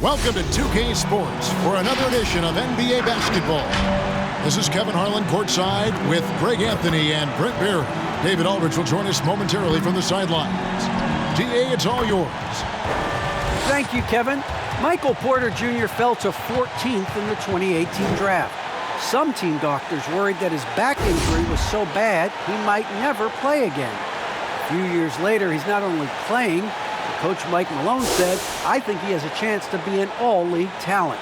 Welcome to 2K Sports for another edition of NBA basketball. This is Kevin Harlan courtside with Greg Anthony and Brent Barry. David Aldridge will join us momentarily from the sidelines. DA, it's all yours. Thank you, Kevin. Michael Porter Jr. fell to 14th in the 2018 draft. Some team doctors worried that his back injury was so bad he might never play again. A few years later, he's not only playing, Coach Mike Malone said, I think he has a chance to be an all-league talent.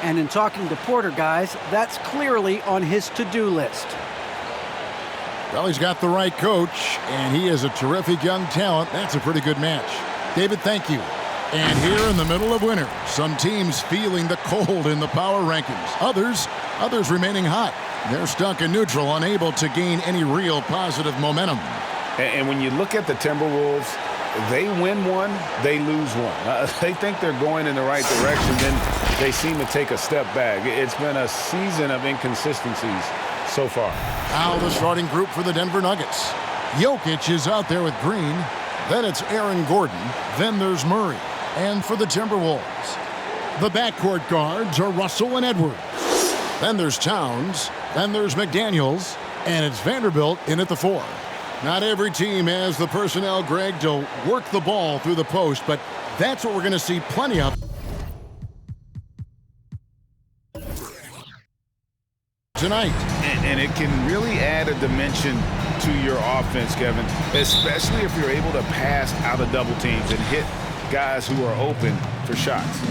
And in talking to Porter, guys, that's clearly on his to-do list. Well, he's got the right coach, and he is a terrific young talent. That's a pretty good match. David, thank you. And here in the middle of winter, some teams feeling the cold in the power rankings. Others remaining hot. They're stuck in neutral, unable to gain any real positive momentum. And when you look at the Timberwolves, they win one, they lose one. They think they're going in the right direction, then they seem to take a step back. It's been a season of inconsistencies so far. Now the starting group for the Denver Nuggets. Jokic is out there with Green. Then it's Aaron Gordon. Then there's Murray. And for the Timberwolves, the backcourt guards are Russell and Edwards. Then there's Towns. Then there's McDaniels. And it's Vanderbilt in at the 4. Not every team has the personnel, Greg, to work the ball through the post, but that's what we're going to see plenty of tonight. And it can really add a dimension to your offense, Kevin, especially if you're able to pass out of double teams and hit guys who are open for shots.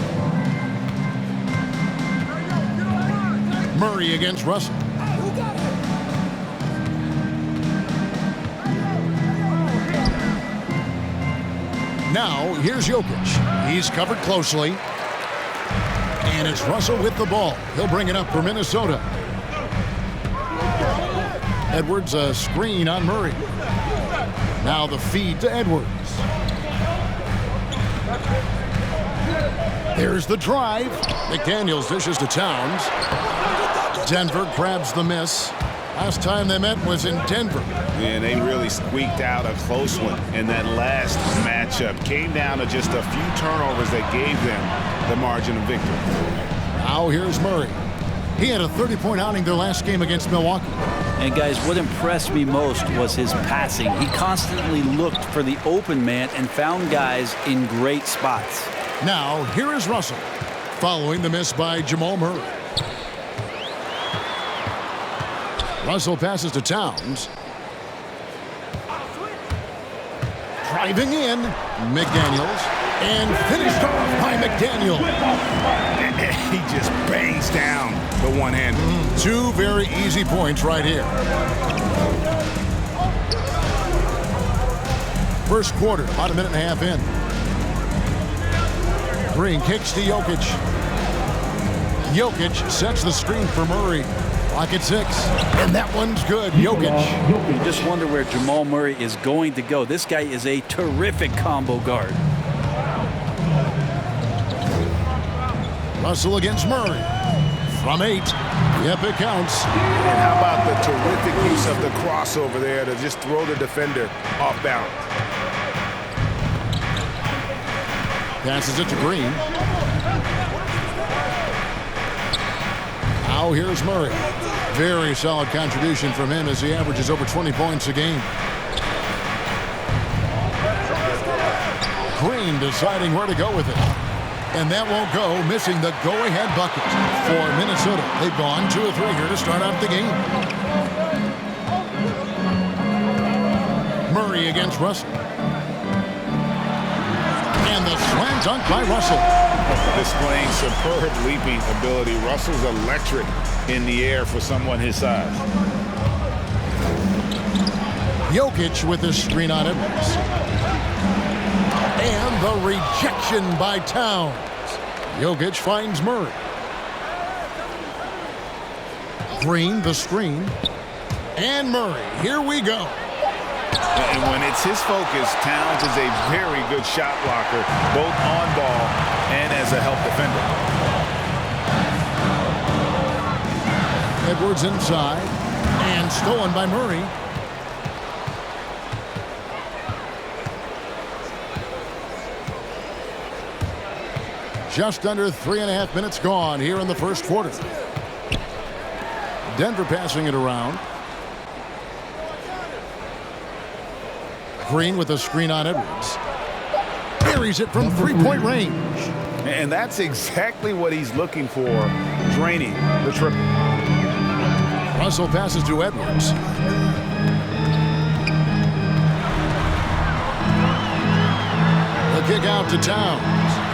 Murray against Russell. Now, here's Jokic. He's covered closely. And it's Russell with the ball. He'll bring it up for Minnesota. Edwards, a screen on Murray. Now the feed to Edwards. There's the drive. McDaniels dishes to Towns. Denver grabs the miss. Last time they met was in Denver. And they really squeaked out a close one in that last matchup. Came down to just a few turnovers that gave them the margin of victory. Now here's Murray. He had a 30-point outing their last game against Milwaukee. And guys, what impressed me most was his passing. He constantly looked for the open man and found guys in great spots. Now here is Russell, following the miss by Jamal Murray. Russell passes to Towns. Driving in, McDaniels. And finished off by McDaniels. He just bangs down the one-hander. Two very easy points right here. First quarter, about a minute and a half in. Green kicks to Jokic. Jokic sets the screen for Murray. Clock at 6, and that one's good. Jokic. You just wonder where Jamal Murray is going to go. This guy is a terrific combo guard. Russell against Murray. From 8. Yep, it counts. And how about the terrific use of the crossover there to just throw the defender off balance. Passes it to Green. Now here's Murray. Very solid contribution from him as he averages over 20 points a game. Green deciding where to go with it. And that won't go, missing the go-ahead bucket for Minnesota. They've gone 2 of 3 here to start out the game. Murray against Russell. And the slam dunk by Russell. Displaying superb leaping ability. Russell's electric in the air for someone his size. Jokic with the screen on Edwards. And the rejection by Towns. Jokic finds Murray. Green, the screen. And Murray. Here we go. And when it's his focus, Towns is a very good shot blocker, both on ball and as a help defender. Edwards inside. And stolen by Murray. Just under 3.5 minutes gone here in the first quarter. Denver passing it around. Green with a screen on Edwards. Buries it from three-point range. And that's exactly what he's looking for, draining the triple. Russell passes to Edwards. The kick out to Towns.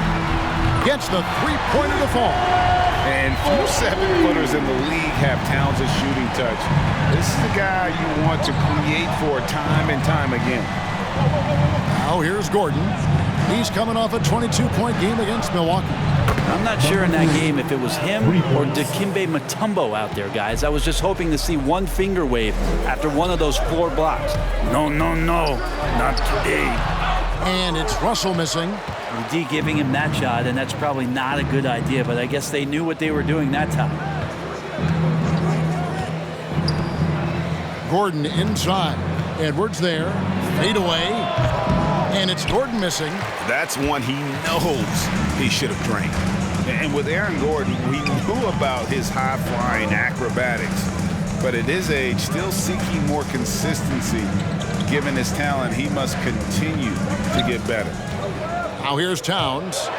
Gets the three-pointer to fall. And few seven-footers in the league have Towns' shooting touch. This is the guy you want to create for time and time again. Now here's Gordon. He's coming off a 22-point game against Milwaukee. I'm not sure in that game if it was him or Dikembe Mutombo out there, guys. I was just hoping to see one finger wave after one of those 4 blocks. No, no, no, not today. And it's Russell missing. The D giving him that shot, and that's probably not a good idea, but I guess they knew what they were doing that time. Gordon inside. Edwards there. Fade away. And it's Gordon missing. That's one he knows he should have drained. And with Aaron Gordon, we knew about his high-flying acrobatics. But at his age, still seeking more consistency. Given his talent, he must continue to get better. Now here's Towns.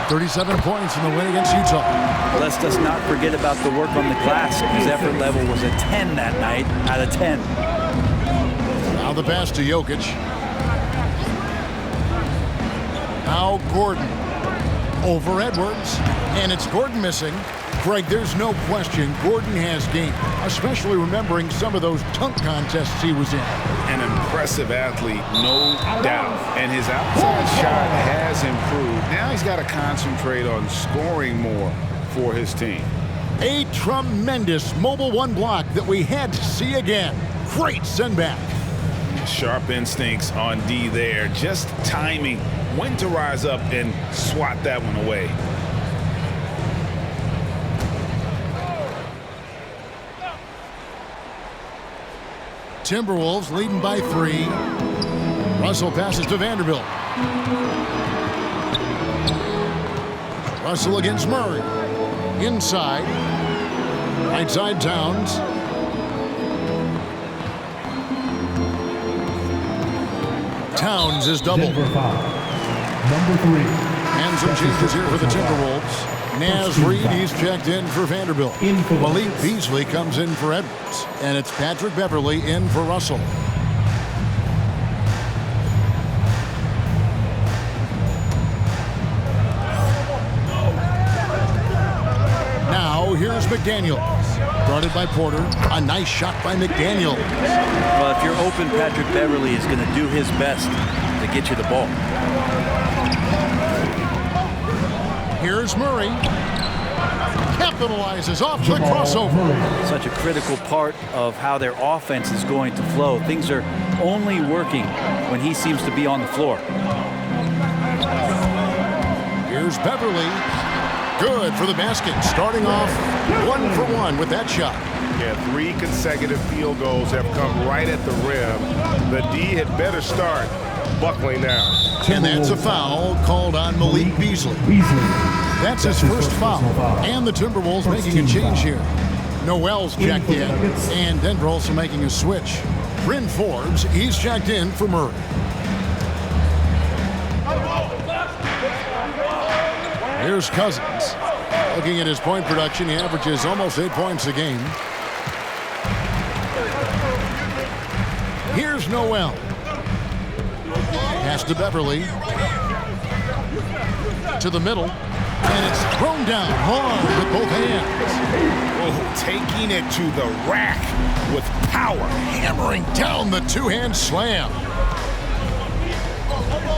37 points in the win against Utah. Let's just not forget about the work on the glass. His effort level was a 10 that night out of 10. Now the pass to Jokic. Now Gordon over Edwards. And it's Gordon missing. Greg, there's no question Gordon has game, especially remembering some of those dunk contests he was in. An impressive athlete, no doubt. And his outside shot has improved. Now he's got to concentrate on scoring more for his team. A tremendous mobile one block that we had to see again. Great send back. Sharp instincts on D there. Just timing when to rise up and swat that one away. Timberwolves leading by 3. Russell passes to Vanderbilt. Russell against Murray. Inside. Right side Towns. Towns is doubled. Number 3. And some changes here for the Timberwolves. Naz Reid, he's checked in for Vanderbilt. Malik Beasley comes in for Edwards. And it's Patrick Beverley in for Russell. Now here's McDaniels. Guarded by Porter. A nice shot by McDaniels. Well, if you're open, Patrick Beverley is going to do his best to get you the ball. Here's Murray. Capitalizes off the crossover. Such a critical part of how their offense is going to flow. Things are only working when he seems to be on the floor. Here's Beverley. Good for the basket. Starting off 1 for 1 with that shot. Yeah, 3 consecutive field goals have come right at the rim. The D had better start buckling down. And that's a foul called on Malik Beasley. That's his first foul. And the Timberwolves making a change here. Noel's checked in. And Denver also making a switch. Bryn Forbes, he's checked in for Murray. Here's Cousins. Looking at his point production, he averages almost 8 points a game. Here's Noel. Pass to Beverley. To the middle. And it's thrown down hard with both hands. Oh, taking it to the rack with power. Hammering down the two-hand slam.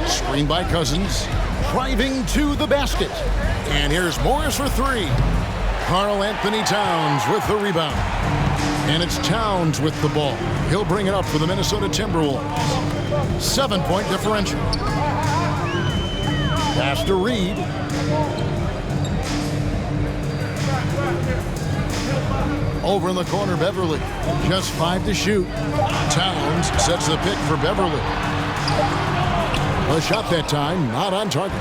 Screen by Cousins. Driving to the basket. And here's Morris for 3. Karl Anthony Towns with the rebound. And it's Towns with the ball. He'll bring it up for the Minnesota Timberwolves. 7-point differential. Pass to Reed. Over in the corner, Beverley. Just 5 to shoot. Towns sets the pick for Beverley. A shot that time, not on target.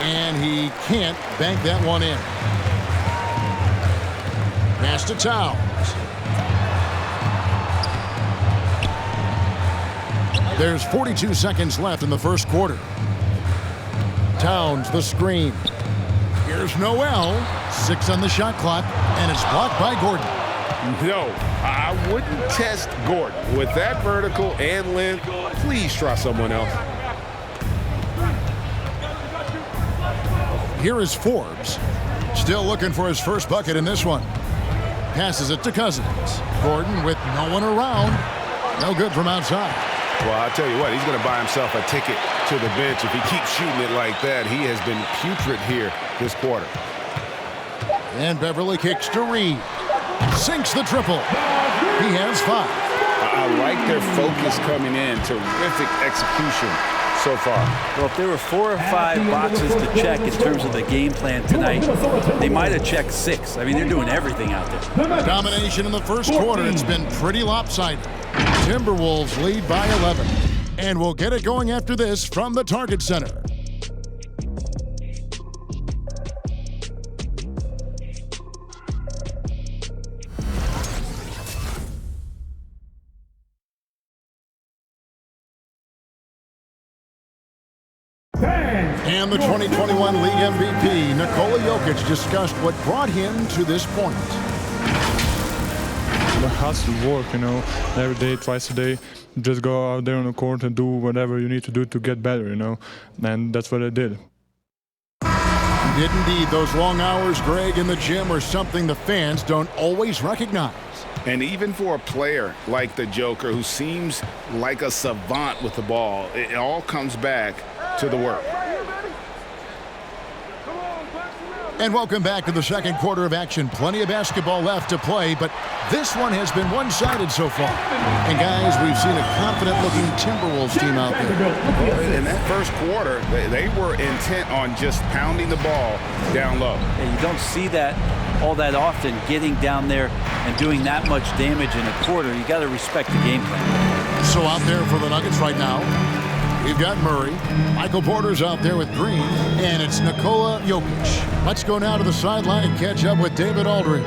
And he can't bank that one in. Pass to Towns. There's 42 seconds left in the first quarter. Towns, the screen. Here's Noel. 6 on the shot clock, and it's blocked by Gordon. No, I wouldn't test Gordon. With that vertical and length, please try someone else. Here is Forbes. Still looking for his first bucket in this one. Passes it to Cousins. Gordon with no one around. No good from outside. Well, I'll tell you what, he's going to buy himself a ticket to the bench if he keeps shooting it like that. He has been putrid here this quarter. And Beverly kicks to Reed. Sinks the triple. He has 5. I like their focus coming in. Terrific execution so far. Well, if there were 4 or 5 boxes to check in terms of the game plan tonight, they might have checked 6. I mean, they're doing everything out there. Domination in the first quarter. It's been pretty lopsided. Timberwolves lead by 11. And we'll get it going after this from the Target Center. And the 2021 League MVP, Nikola Jokic, discussed what brought him to this point. The hustle work, every day, twice a day. Just go out there on the court and do whatever you need to do to get better, and that's what I did. He did indeed. Those long hours, Greg, in the gym are something the fans don't always recognize. And even for a player like the Joker, who seems like a savant with the ball, it all comes back to the work. And welcome back to the second quarter of action. Plenty of basketball left to play, but this one has been one-sided so far. And guys, we've seen a confident-looking Timberwolves team out there. Well, in that first quarter, they were intent on just pounding the ball down low. And you don't see that all that often, getting down there and doing that much damage in a quarter. You got to respect the game plan. So out there for the Nuggets right now, we've got Murray. Michael Porter's out there with Green, and it's Nikola Jokic. Let's go now to the sideline and catch up with David Aldridge.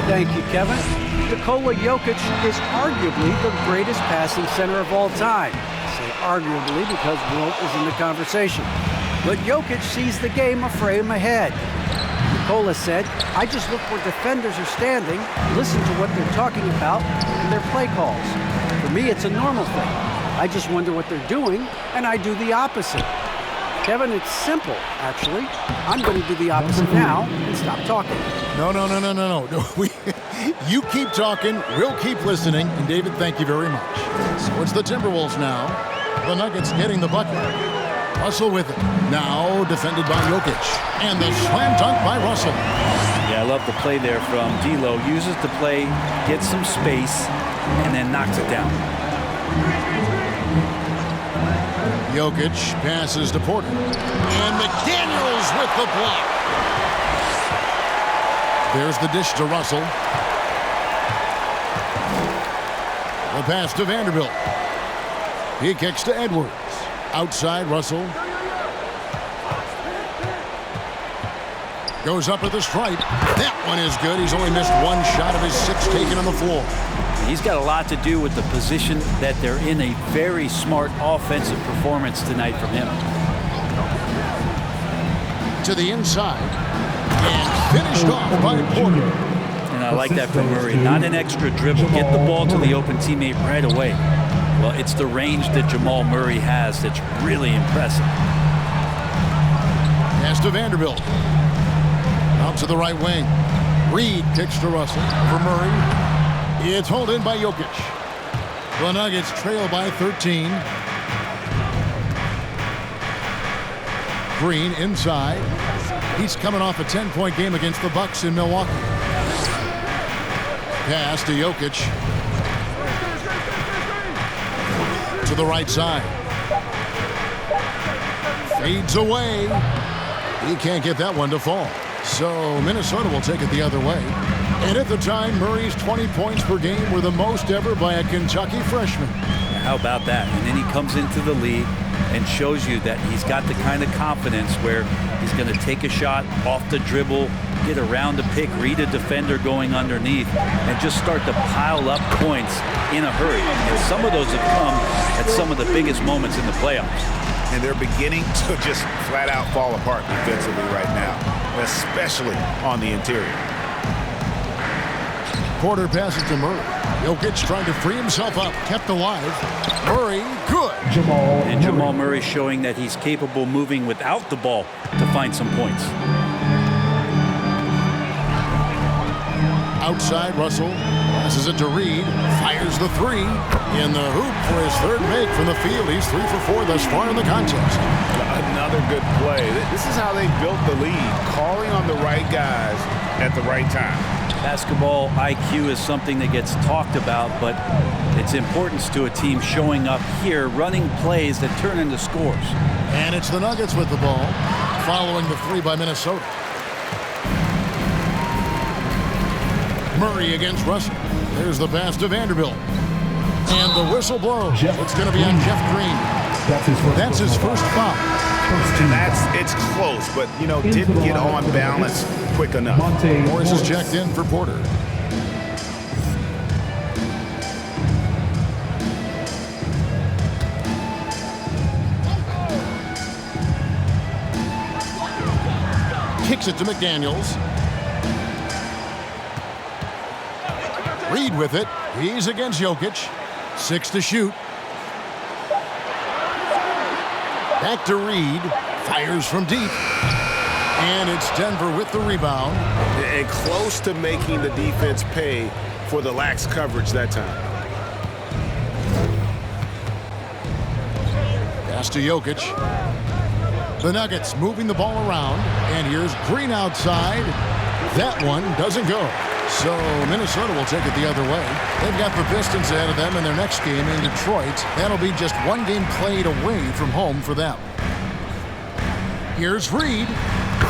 Thank you, Kevin. Nikola Jokic is arguably the greatest passing center of all time. I say arguably because Wilt is in the conversation. But Jokic sees the game a frame ahead. Nikola said, I just look where defenders are standing, listen to what they're talking about, and their play calls. For me, it's a normal thing. I just wonder what they're doing, and I do the opposite. Kevin, it's simple, actually. I'm going to do the opposite now and stop talking. No. You keep talking, we'll keep listening, and David, thank you very much. So it's the Timberwolves now. The Nuggets getting the bucket. Russell with it. Now defended by Jokic. And the slam dunk by Russell. Yeah, I love the play there from D'Lo. Uses the play, gets some space, and then knocks it down. Jokic passes to Porter. And McDaniels with the block. There's the dish to Russell. The pass to Vanderbilt. He kicks to Edwards. Outside Russell. Goes up at the stripe. That one is good. He's only missed 1 shot of his 6 taken on the floor. He's got a lot to do with the position that they're in. A very smart offensive performance tonight from him. To the inside. And finished off by Porter. And I like that from Murray. Not an extra dribble. Get the ball to the open teammate right away. Well, it's the range that Jamal Murray has that's really impressive. Pass to Vanderbilt. Out to the right wing. Reed kicks to Russell. For Murray. It's hauled in by Jokic. The Nuggets trail by 13. Green inside. He's coming off a 10-point game against the Bucks in Milwaukee. Pass to Jokic. To the right side. Fades away. He can't get that one to fall. So Minnesota will take it the other way. And at the time, Murray's 20 points per game were the most ever by a Kentucky freshman. How about that? And then he comes into the league, and shows you that he's got the kind of confidence where he's going to take a shot off the dribble, get around the pick, read a defender going underneath, and just start to pile up points in a hurry. And some of those have come at some of the biggest moments in the playoffs. And they're beginning to just flat out fall apart defensively right now, especially on the interior. Porter passes to Murray. Jokic trying to free himself up, kept alive. Murray, good. And Jamal Murray showing that he's capable moving without the ball to find some points. Outside, Russell passes it to Reed, fires the three. In the hoop for his third make from the field. He's 3 for 4 thus far in the contest. Another good play. This is how they built the lead, calling on the right guys at the right time. Basketball IQ is something that gets talked about, but its importance to a team showing up here, running plays that turn into scores. And it's the Nuggets with the ball, following the three by Minnesota. Murray against Russell. There's the pass to Vanderbilt. And the whistle blows. It's going to be on Jeff Green. That's his first foul. And it's close, but, didn't get on balance quick enough. Morris is checked in for Porter. Kicks it to McDaniels. Reed with it. He's against Jokic. 6 to shoot. Back to Reed. Fires from deep. And it's Denver with the rebound. And close to making the defense pay for the lax coverage that time. Pass to Jokic. The Nuggets moving the ball around. And here's Green outside. That one doesn't go. So Minnesota will take it the other way. They've got the Pistons ahead of them in their next game in Detroit. That'll be just one game played away from home for them. Here's Reed.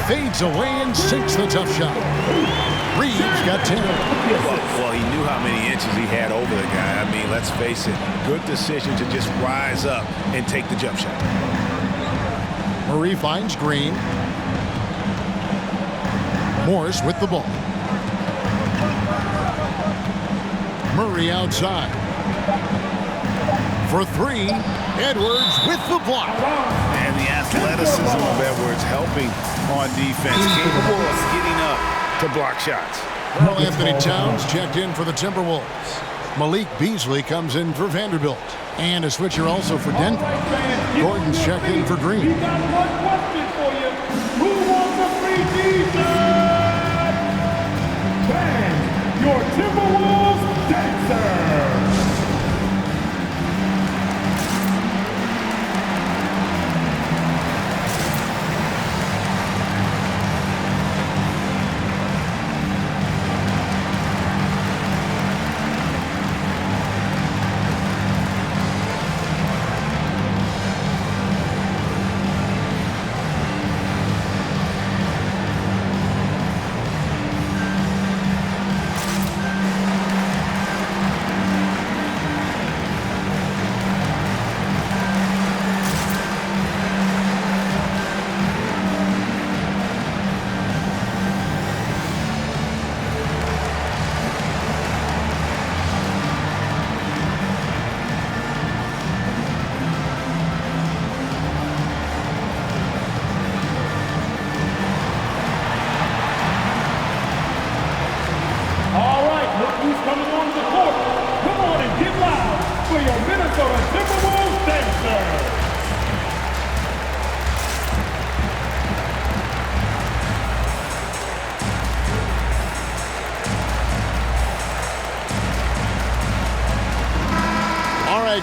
Fades away and sinks the tough shot. Reed's got 10. Well, he knew how many inches he had over the guy. I mean, let's face it. Good decision to just rise up and take the jump shot. Murray finds Green. Morris with the ball. Murray outside. For three, Edwards with the block. And the athleticism of Edwards helping on defense, capable of getting up to block shots. Karl Anthony Towns checked in for the Timberwolves. Malik Beasley comes in for Vanderbilt. And a switcher also for Denver. Gordon's checked in for Green. We got one question for you. Who wants a free t-shirt? Fans, your Timberwolves dancer.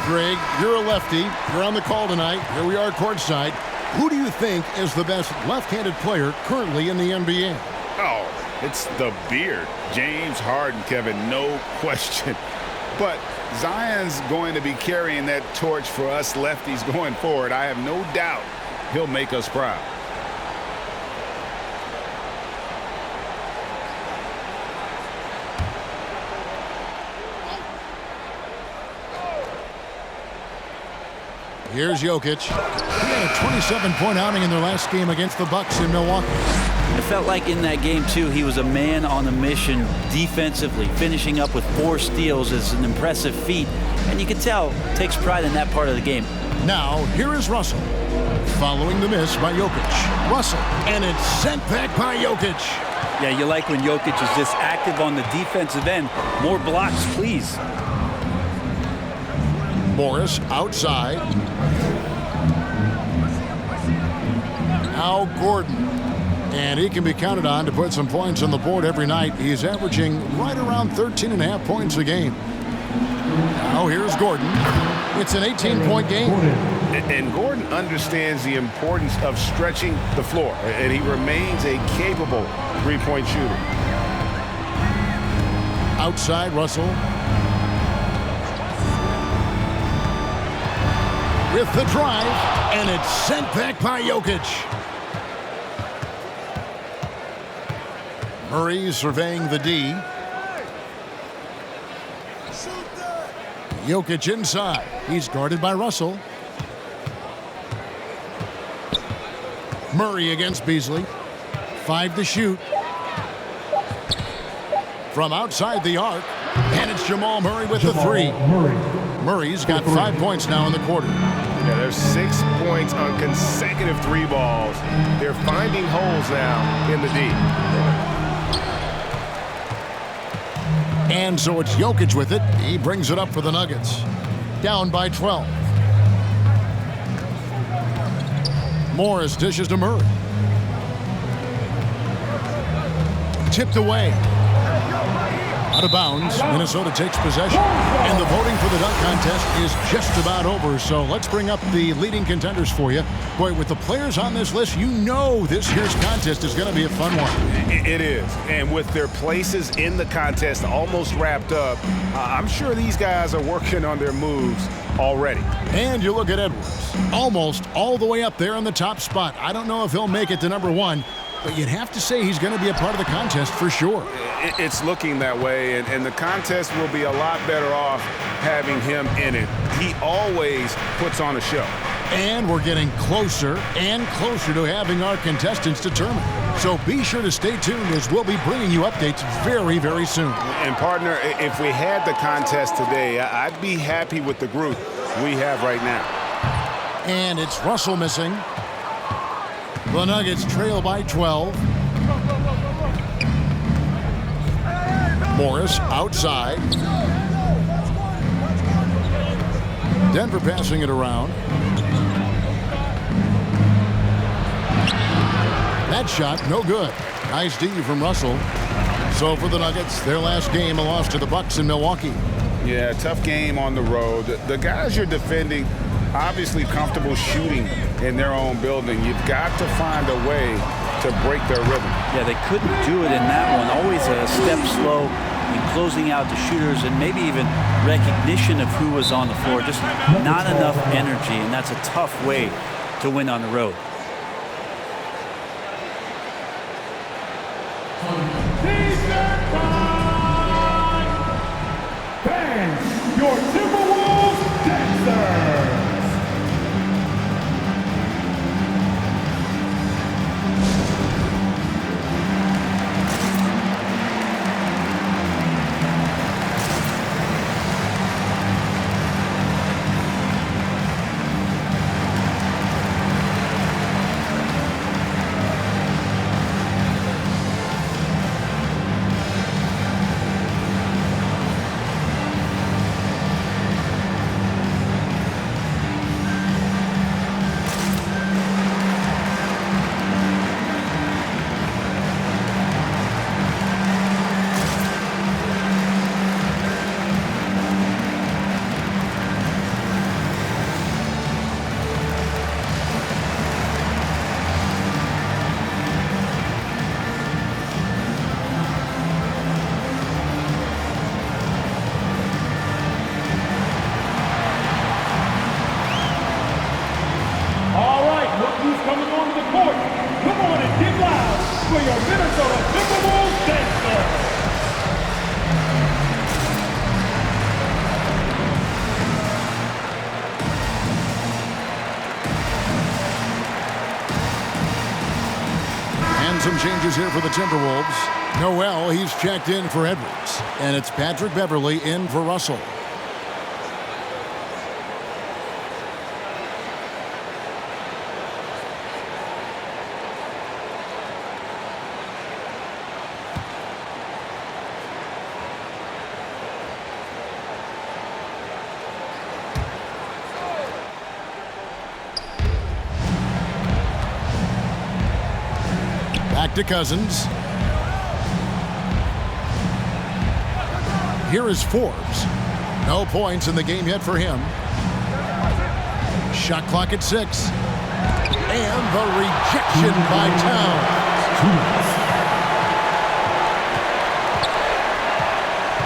Greg, you're a lefty. You're on the call tonight. Here we are courtside. Who do you think is the best left-handed player currently in the NBA? Oh, it's the beard. James Harden, Kevin, no question. But Zion's going to be carrying that torch for us lefties going forward. I have no doubt he'll make us proud. Here's Jokic. He had a 27-point outing in their last game against the Bucks in Milwaukee. It felt like in that game, too, he was a man on a mission defensively. Finishing up with 4 steals is an impressive feat, and you can tell takes pride in that part of the game. Now, here is Russell. Following the miss by Jokic. Russell, and it's sent back by Jokic. Yeah, you like when Jokic is this active on the defensive end. More blocks, please. Morris outside. Now Gordon. And he can be counted on to put some points on the board every night. He's averaging right around 13.5 points a game. Now here's Gordon. It's an 18-point game. And Gordon understands the importance of stretching the floor, and he remains a capable three-point shooter. Outside Russell. With the drive, and it's sent back by Jokic. Murray surveying the D. Jokic inside. He's guarded by Russell. Murray against Beasley. 5 to shoot. From outside the arc. And it's Jamal Murray with the 3. Murray's got 5 points now in the quarter. Yeah, there's 6 points on consecutive 3 balls. They're finding holes now in the D. And so it's Jokic with it. He brings it up for the Nuggets. Down by 12. Morris dishes to Murray. Tipped away. Out of bounds. Minnesota takes possession. And the voting for the dunk contest is just about over. So let's bring up the leading contenders for you. Boy, with the players on this list, you know this year's contest is going to be a fun one. It is. And with their places in the contest almost wrapped up, I'm sure these guys are working on their moves already. And you look at Edwards. Almost all the way up there in the top spot. I don't know if he'll make it to number 1. But you'd have to say he's going to be a part of the contest for sure. It's looking that way, and the contest will be a lot better off having him in it. He always puts on a show. And we're getting closer and closer to having our contestants determined. So be sure to stay tuned as we'll be bringing you updates very, very soon. And partner, if we had the contest today, I'd be happy with the group we have right now. And it's Russell missing. The Nuggets trail by 12. Morris outside. Denver passing it around. That shot, no good. Nice D from Russell. So for the Nuggets, their last game, a loss to the Bucks in Milwaukee. Yeah, tough game on the road. The guys you're defending, obviously comfortable shooting in their own building. You've got to find a way to break their rhythm. Yeah, they couldn't do it in that one. Always a step slow in closing out the shooters and maybe even recognition of who was on the floor. Just not enough energy, and that's a tough way to win on the road. Fans, your Timberwolves dancers. And some changes here for the Timberwolves. Noel, he's checked in for Edwards. And it's Patrick Beverley in for Russell. Back to Cousins. Here is Forbes. No points in the game yet for him. Shot clock at 6. And the rejection by Towns.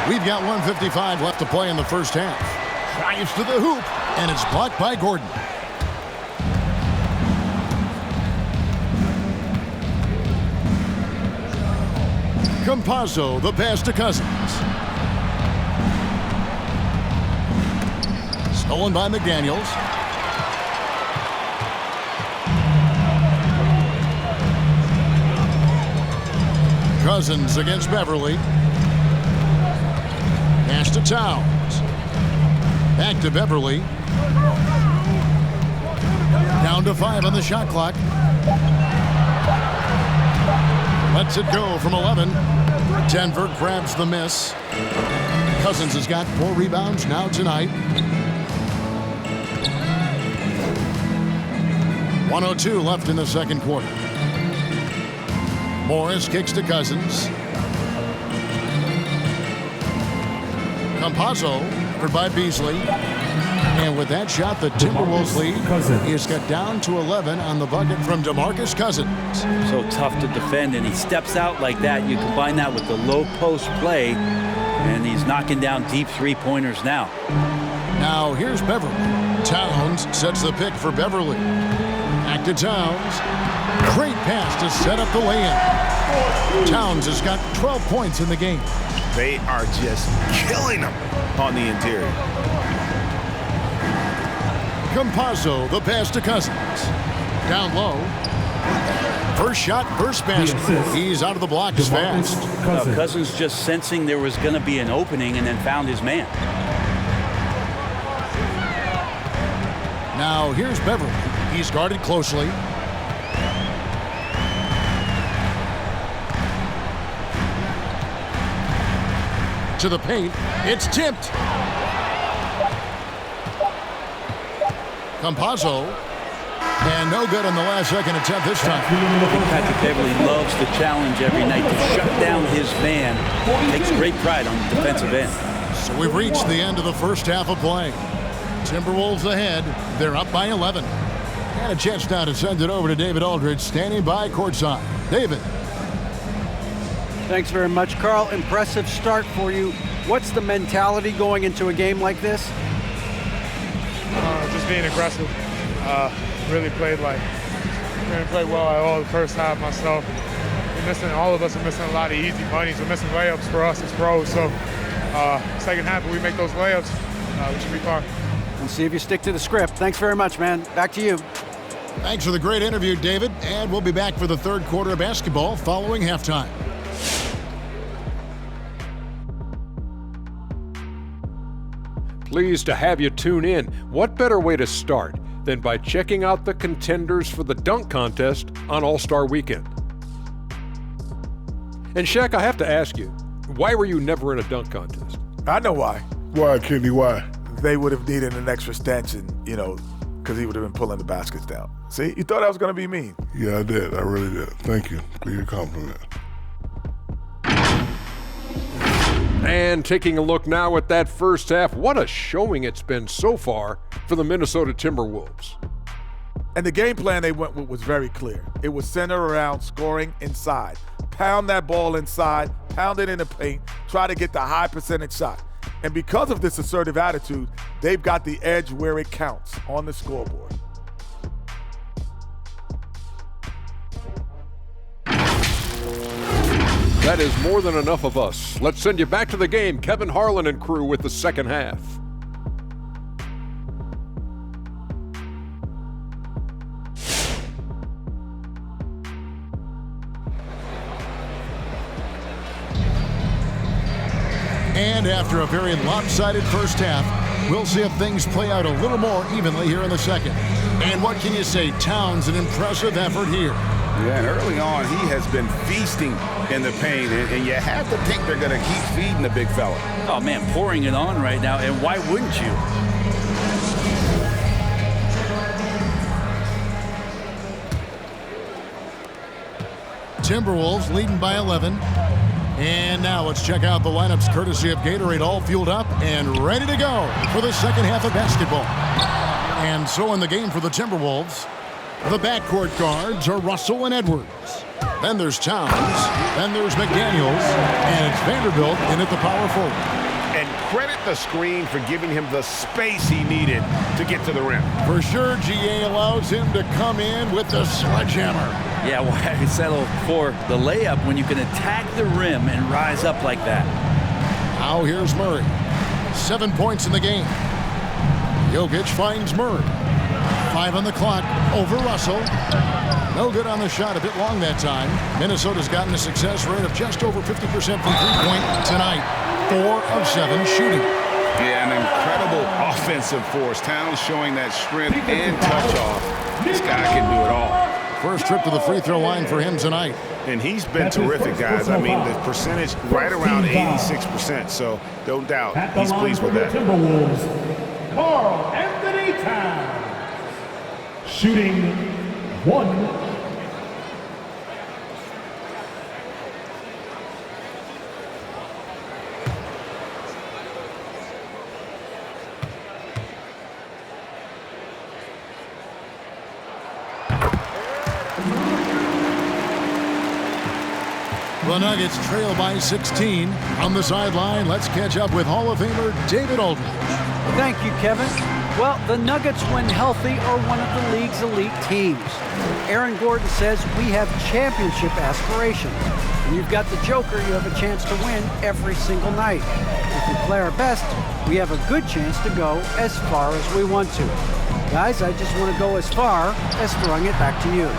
We've got 1:55 left to play in the first half. Drives to the hoop, and it's blocked by Gordon. Campazzo, the pass to Cousins. Stolen by McDaniels. Cousins against Beverley. Pass to Towns. Back to Beverley. Down to 5 on the shot clock. Lets it go from 11. Denver grabs the miss. Cousins has got 4 rebounds now tonight. 1:02 left in the second quarter. Morris kicks to Cousins. Campazzo covered by Beasley. And with that shot, the Timberwolves lead is cut down to 11 on the bucket from DeMarcus Cousins. So tough to defend, and he steps out like that. You combine that with the low post play, and he's knocking down deep three-pointers now. Now here's Beverley. Towns sets the pick for Beverley. Back to Towns. Great pass to set up the lay-in. Towns has got 12 points in the game. They are just killing them on the interior. Campazzo, the pass to Cousins. Down low. First shot, first basket. He's out of the blocks fast. Cousins just sensing there was going to be an opening and then found his man. Now here's Beverley. He's guarded closely. To the paint. It's tipped. Campazzo. And no good on the last second attempt this time. I think Patrick Beverley loves the challenge every night to shut down his man. Takes great pride on the defensive end. So we've reached the end of the first half of play. Timberwolves ahead. They're up by 11. And a chance now to send it over to David Aldridge, standing by courtside. David. Thanks very much, Carl. Impressive start for you. What's the mentality going into a game like this? Just being aggressive. Really played well at all the first half myself. All of us are missing a lot of easy bunnies. We're missing layups for us as pros. So second half, if we make those layups, we should be fine. And see if you stick to the script. Thanks very much, man. Back to you. Thanks for the great interview, David. And we'll be back for the third quarter of basketball following halftime. Pleased to have you tune in. What better way to start than by checking out the contenders for the dunk contest on All-Star Weekend? And Shaq, I have to ask you, why were you never in a dunk contest? I know why. Why, Kenny, why? They would have needed an extra stanchion, because he would have been pulling the baskets down. See, you thought I was going to be mean. Yeah, I did. I really did. Thank you for your compliment. And taking a look now at that first half, what a showing it's been so far for the Minnesota Timberwolves. And the game plan they went with was very clear. It was centered around scoring inside. Pound that ball inside, pound it in the paint, try to get the high percentage shot. And because of this assertive attitude, they've got the edge where it counts on the scoreboard. That is more than enough of us. Let's send you back to the game. Kevin Harlan and crew with the second half. And after a very lopsided first half, we'll see if things play out a little more evenly here in the second. And what can you say? Towns, an impressive effort here. Yeah, and early on, he has been feasting in the paint, and you have to think they're going to keep feeding the big fella. Oh, man, pouring it on right now, and why wouldn't you? Timberwolves leading by 11. And now let's check out the lineups courtesy of Gatorade, all fueled up and ready to go for the second half of basketball. And so in the game for the Timberwolves, the backcourt guards are Russell and Edwards. Then there's Towns, then there's McDaniels, and it's Vanderbilt in at the power forward. And credit the screen for giving him the space he needed to get to the rim. For sure, GA allows him to come in with the sledgehammer. Yeah, why settle for the layup when you can attack the rim and rise up like that? Now here's Murray. 7 points in the game. Jokic finds Murray. 5 on the clock over Russell. No good on the shot, a bit long that time. Minnesota's gotten a success rate of just over 50% from three-point tonight. 4 of 7 shooting. Yeah, an incredible offensive force. Towns showing that strength and touch off. This guy can do it all. First trip to the free throw line for him tonight. And he's been terrific, guys. I mean, the percentage right around 86%, so no doubt he's pleased with that. Timberwolves, Carl Anthony Towns, shooting 1. The Nuggets trail by 16. On the sideline, let's catch up with Hall of Famer David Aldridge. Thank you, Kevin. Well, the Nuggets, when healthy, are one of the league's elite teams. Aaron Gordon says we have championship aspirations. When you've got the Joker, you have a chance to win every single night. If we play our best, we have a good chance to go as far as we want to. Guys, I just want to go as far as throwing it back to you.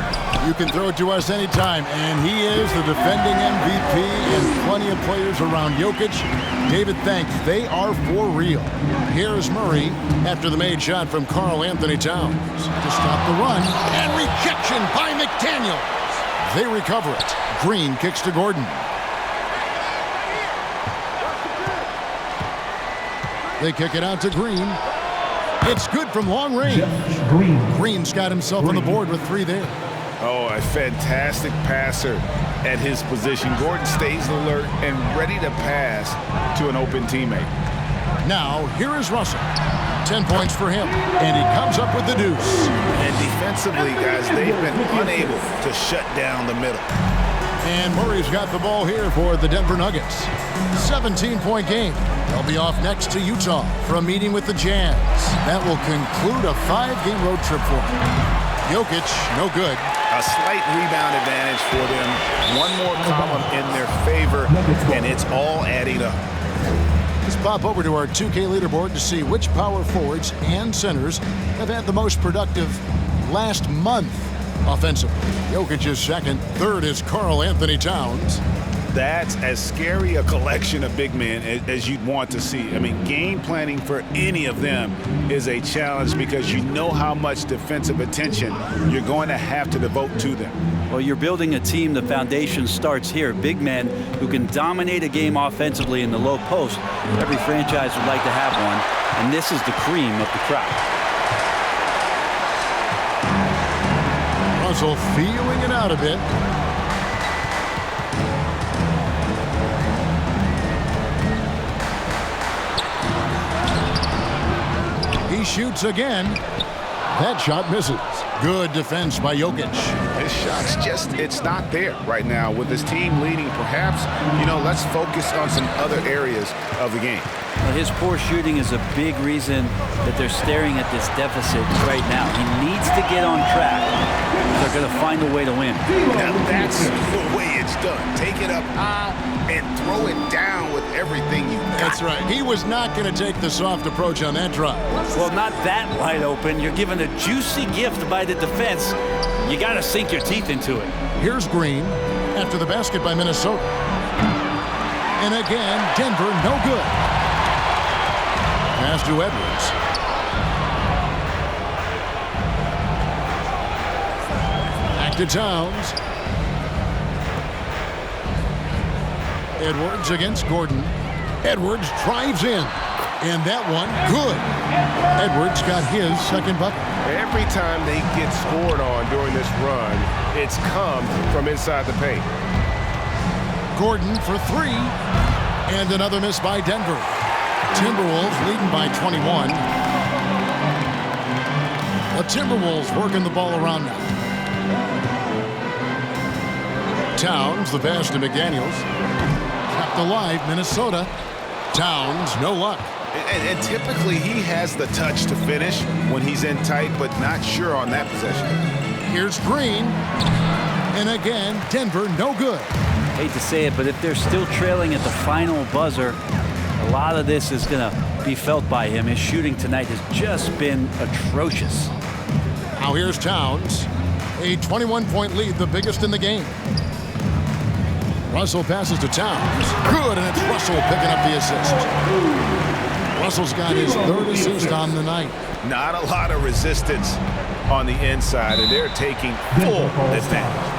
You can throw it to us anytime, and he is the defending MVP and plenty of players around Jokic. David thanks. They are for real. Here's Murray after the made shot from Karl Anthony Towns to stop the run, and rejection by McDaniels. They recover it. Green kicks to Gordon. They kick it out to Green. It's good from long range. Green's got himself on the board with 3 there. Oh, a fantastic passer at his position. Gordon stays alert and ready to pass to an open teammate. Now, here is Russell. 10 points for him, and he comes up with the deuce. And defensively, guys, they've been unable to shut down the middle. And Murray's got the ball here for the Denver Nuggets. 17-point game. They'll be off next to Utah for a meeting with the Jazz. That will conclude a 5-game road trip for them. Jokic, no good. A slight rebound advantage for them. One more column in their favor, and it's all adding up. Let's pop over to our 2K leaderboard to see which power forwards and centers have had the most productive last month offensively. Jokic is second. Third is Karl Anthony Towns. That's as scary a collection of big men as you'd want to see. I mean, game planning for any of them is a challenge because you know how much defensive attention you're going to have to devote to them. Well, you're building a team. The foundation starts here. Big men who can dominate a game offensively in the low post. Every franchise would like to have one, and this is the cream of the crop. Russell feeling it out a bit. He shoots again. That shot misses. Good defense by Jokic. His shot's just, it's not there right now. With his team leading, perhaps, let's focus on some other areas of the game. Well, his poor shooting is a big reason that they're staring at this deficit right now. He needs to get on track. They're going to find a way to win. Now that's the way it's done. Take it up high and throw it down with everything you got. That's right. He was not going to take the soft approach on that drive. Well, not that wide open. You're given a juicy gift by the defense. You got to sink your teeth into it. Here's Green after the basket by Minnesota. And again, Denver no good. Pass to Edwards. Back to Towns. Edwards against Gordon. Edwards drives in. And that one, good. Edwards got his second bucket. Every time they get scored on during this run, it's come from inside the paint. Gordon for three. And another miss by Denver. Timberwolves leading by 21. The Timberwolves working the ball around now. Towns, the pass to McDaniels. Kept alive, Minnesota. Towns, no luck. And typically he has the touch to finish when he's in tight, but not sure on that possession. Here's Green. And again, Denver no good. Hate to say it, but if they're still trailing at the final buzzer, a lot of this is going to be felt by him. His shooting tonight has just been atrocious. Now here's Towns. A 21-point lead, the biggest in the game. Russell passes to Towns. Good, and it's Russell picking up the assist. Russell's got his third assist on the night. Not a lot of resistance on the inside, and they're taking full advantage.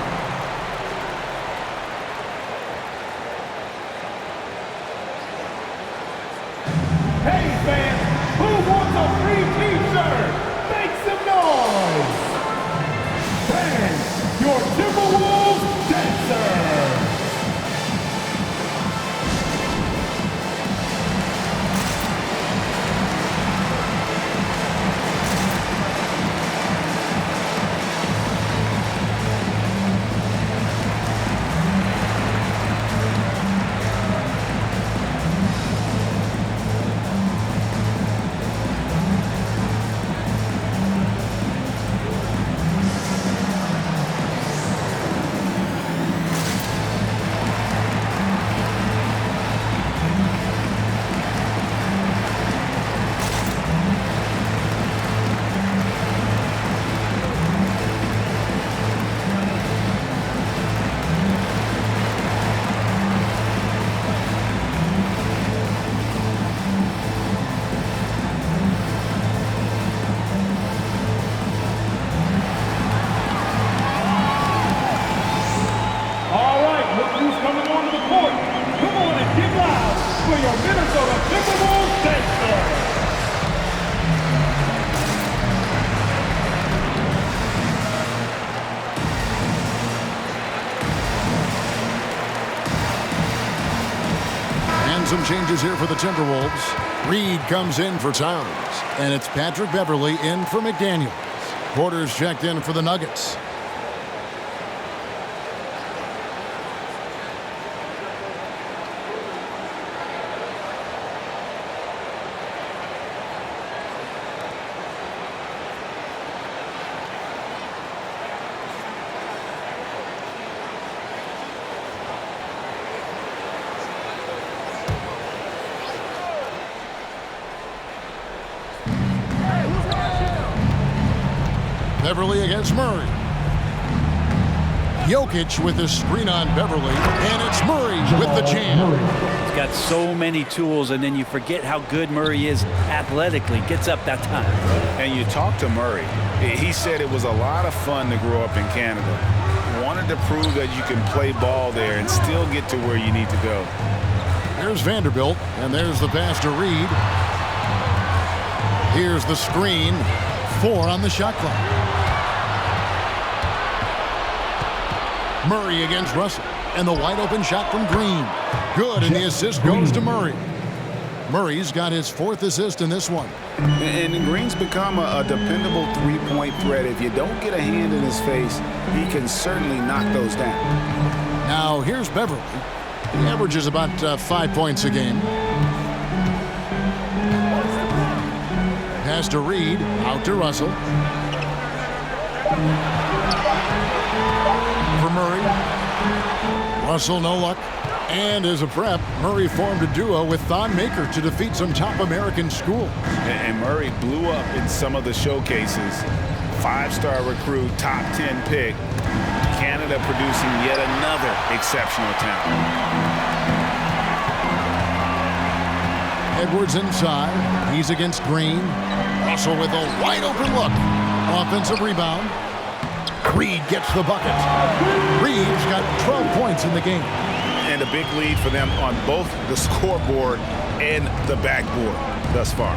Hey fans, who wants a free t-shirt? Make some noise! Fans, your Timberwolves dancer! Some changes here for the Timberwolves. Reed comes in for Towns. And it's Patrick Beverley in for McDaniels. Porter's checked in for the Nuggets. Beverley against Murray. Jokic with his screen on Beverley, and it's Murray with the jam. He's got so many tools, and then you forget how good Murray is athletically. Gets up that time. And you talk to Murray. He said it was a lot of fun to grow up in Canada. Wanted to prove that you can play ball there and still get to where you need to go. Here's Vanderbilt, and there's the pass to Reed. Here's the screen. 4 on the shot clock. Murray against Russell, and the wide open shot from Green. Good, and the assist goes to Murray. Murray's got his 4th assist in this one. And Green's become a dependable three-point threat. If you don't get a hand in his face, he can certainly knock those down. Now here's Beverley. He averages about 5 points a game. Pass to Reed, out to Russell. For Murray. Russell no luck. And as a prep, Murray formed a duo with Thon Maker to defeat some top American schools. And Murray blew up in some of the showcases. 5-star recruit, top 10 pick. Canada producing yet another exceptional talent. Edwards inside. He's against Green. Russell with a wide open look. Offensive rebound. Reed gets the bucket. Reed's got 12 points in the game. And a big lead for them on both the scoreboard and the backboard thus far.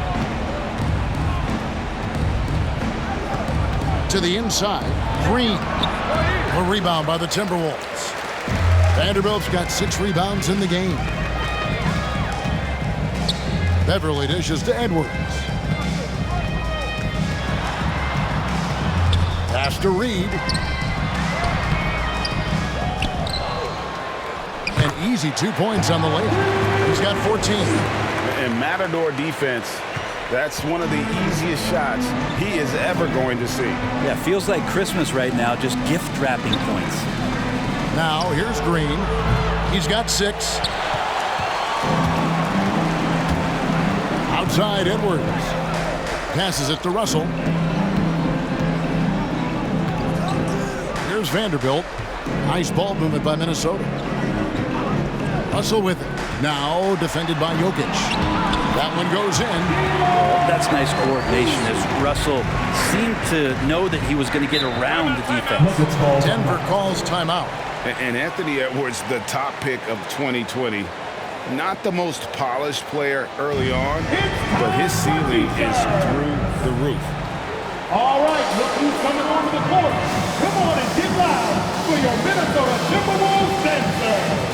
To the inside. Green. A rebound by the Timberwolves. Vanderbilt's got 6 rebounds in the game. Beverly dishes to Edwards. Pass to Reed. An easy 2 points on the layup. He's got 14. And Matador defense, that's one of the easiest shots he is ever going to see. Yeah, feels like Christmas right now, just gift wrapping points. Now, here's Green. He's got 6. Outside, Edwards. Passes it to Russell. Here's Vanderbilt. Nice ball movement by Minnesota. Russell with it. Now defended by Jokic. That one goes in. That's nice coordination as Russell seemed to know that he was going to get around the defense. Denver calls timeout. And Anthony Edwards, the top pick of 2020. Not the most polished player early on, but his ceiling is through the roof. All right, look who's coming onto the court. Come on and get loud for your Minnesota Timberwolves dancer.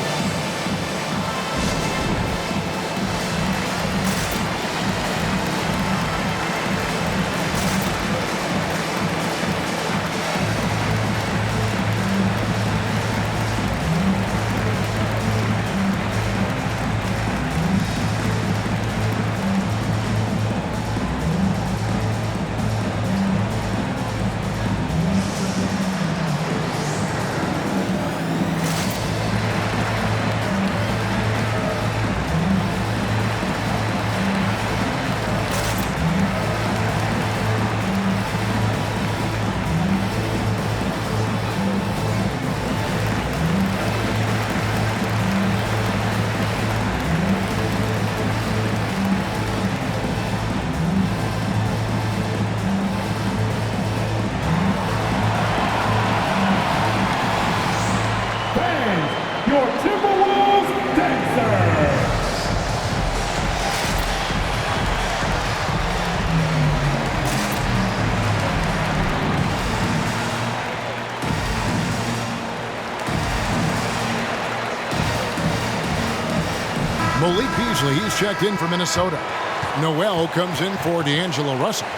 Your Timberwolves dancer. Malik Beasley, he's checked in for Minnesota. Noel comes in for D'Angelo Russell.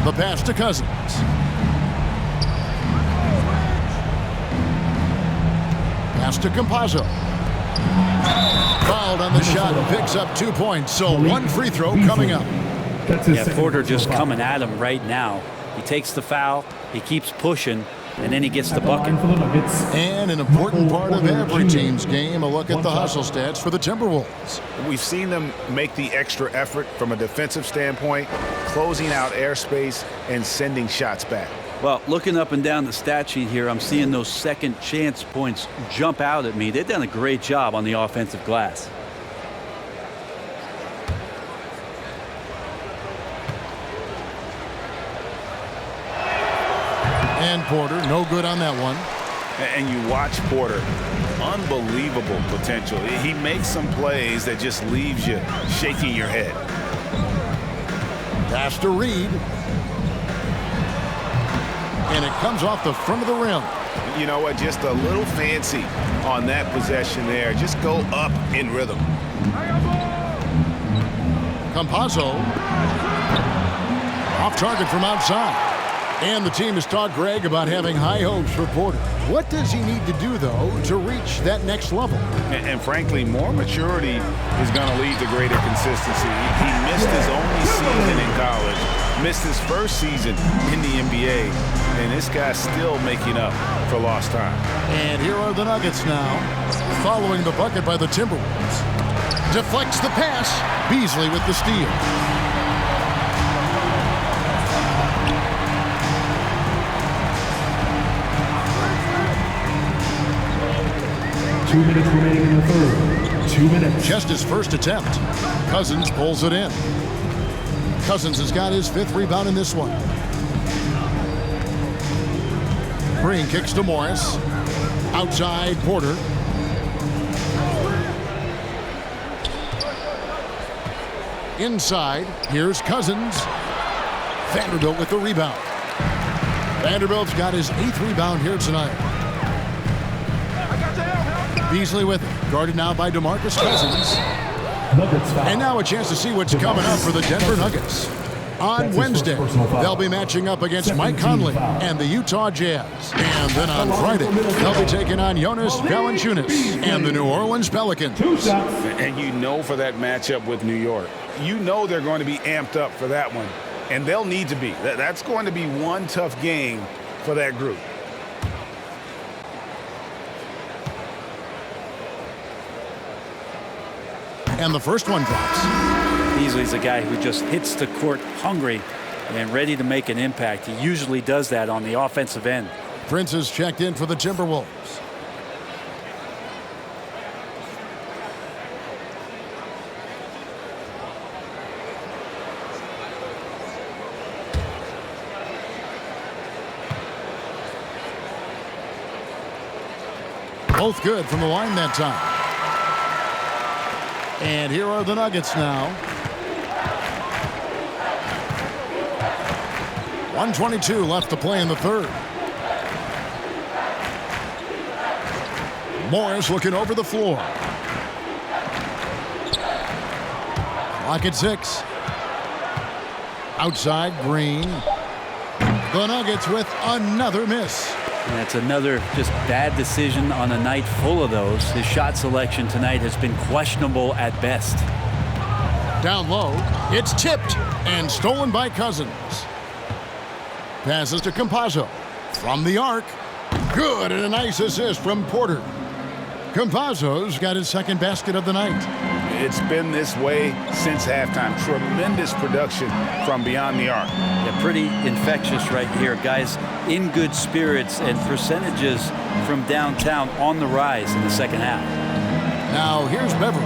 The pass to Cousins. Pass to Campazzo. Fouled on the shot and picks up 2 points. So 1 free throw coming up. Yeah, Porter just coming at him right now. He takes the foul, he keeps pushing, and then he gets the bucket. And an important part of every team's game, a look at the hustle stats for the Timberwolves. We've seen them make the extra effort from a defensive standpoint, closing out airspace and sending shots back. Well, looking up and down the stat sheet here, I'm seeing those second chance points jump out at me. They've done a great job on the offensive glass. And Porter, no good on that one. And you watch Porter, unbelievable potential. He makes some plays that just leaves you shaking your head. Pass to Reed. And it comes off the front of the rim. You know what? Just a little fancy on that possession there. Just go up in rhythm. Campazzo. Off target from outside. And the team has talked, Greg, about having high hopes for Porter. What does he need to do, though, to reach that next level? And frankly, more maturity is going to lead to greater consistency. He missed his only season in college, missed his first season in the NBA, and this guy's still making up for lost time. And here are the Nuggets now, following the bucket by the Timberwolves. Deflects the pass. Beasley with the steal. Two minutes remaining in the third. 2 minutes. Just his first attempt. Cousins pulls it in. Cousins has got his 5th rebound in this one. Green kicks to Morris. Outside Porter. Inside, here's Cousins. Vanderbilt with the rebound. Vanderbilt's got his 8th rebound here tonight. Beasley with it, guarded now by DeMarcus Cousins. And now a chance to see what's coming up for the Denver Nuggets. On Wednesday, they'll be matching up against Mike Conley and the Utah Jazz. And then on Friday, they'll be taking on Jonas Valanciunas and the New Orleans Pelicans. And you know for that matchup with New York, you know they're going to be amped up for that one. And they'll need to be. That's going to be one tough game for that group. And the first one drops. Beasley's a guy who just hits the court hungry and ready to make an impact. He usually does that on the offensive end. Prince is checked in for the Timberwolves. Both good from the line that time. And here are the Nuggets now. 1:22 left to play in the third. Morris looking over the floor. Clock at 6. Outside Green. The Nuggets with another miss. And that's another just bad decision on a night full of those. His shot selection tonight has been questionable at best. Down low, it's tipped and stolen by Cousins. Passes to Campazzo. From the arc. Good, and a nice assist from Porter. Campazzo's got his 2nd basket of the night. It's been this way since halftime. Tremendous production from beyond the arc. Yeah, pretty infectious right here. Guys in good spirits and percentages from downtown on the rise in the second half. Now here's Beverly.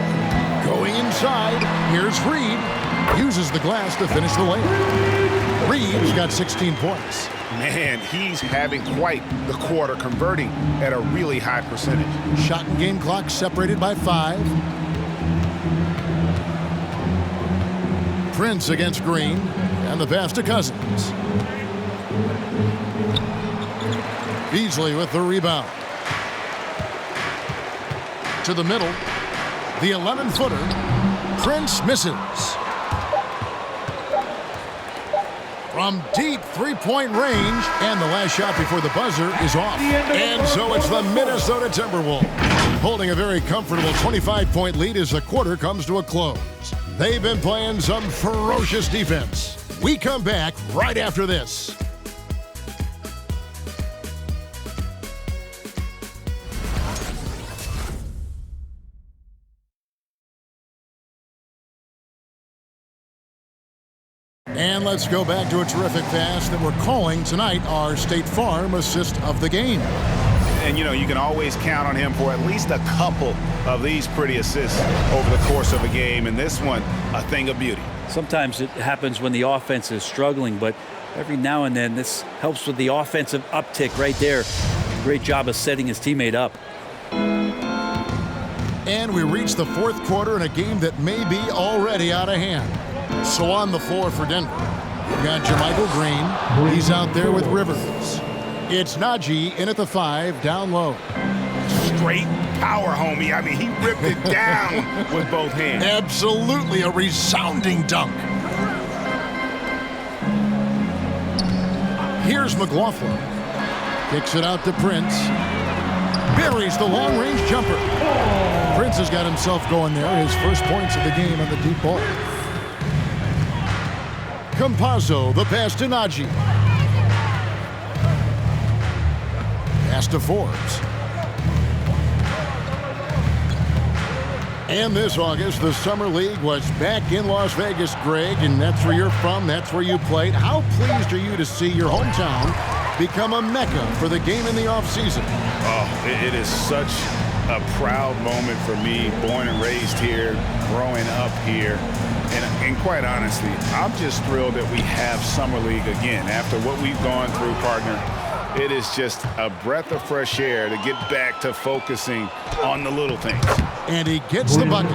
Going inside. Here's Reed. Uses the glass to finish the layup. Reed's got 16 points. Man, he's having quite the quarter, converting at a really high percentage. Shot and game clock separated by 5. Prince against Green, and the pass to Cousins. Beasley with the rebound. To the middle, the 11-footer. Prince misses. From deep 3-point range, and the last shot before the buzzer is off. And so it's the Minnesota Timberwolves holding a very comfortable 25-point lead as the quarter comes to a close. They've been playing some ferocious defense. We come back right after this. And let's go back to a terrific pass that we're calling tonight our State Farm assist of the game. And, you know, you can always count on him for at least a couple of these pretty assists over the course of a game. And this one, a thing of beauty. Sometimes it happens when the offense is struggling, but every now and then this helps with the offensive uptick right there. Great job of setting his teammate up. And we reach the 4th quarter in a game that may be already out of hand. So on the floor for Denver, we've got Jermichael Green. He's out there with Rivers. It's Najee in at the 5, down low. Straight power, homie. I mean, he ripped it down with both hands. Absolutely a resounding dunk. Here's McLaughlin. Kicks it out to Prince. Buries the long-range jumper. Prince has got himself going there. His first points of the game on the deep ball. Campazzo, the pass to Najee. Pass to Forbes. And this August, the Summer League was back in Las Vegas, Greg, and that's where you're from, that's where you played. How pleased are you to see your hometown become a mecca for the game in the offseason? Oh, it is such a proud moment for me, born and raised here, growing up here. And quite honestly, I'm just thrilled that we have Summer League again. After what we've gone through, partner, it is just a breath of fresh air to get back to focusing on the little things. And he gets the bucket.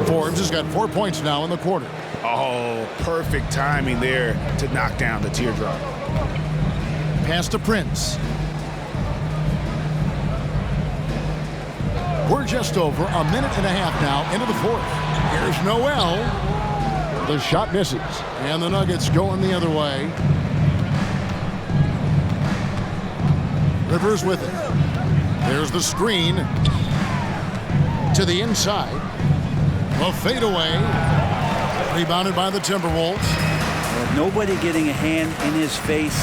Forbes has got 4 points now in the quarter. Oh, perfect timing there to knock down the teardrop. Pass to Prince. We're just over a minute and a half now into the fourth. Here's Noel. The shot misses. And the Nuggets going the other way. Rivers with it. There's the screen. To the inside. A fadeaway. Rebounded by the Timberwolves. Well, nobody getting a hand in his face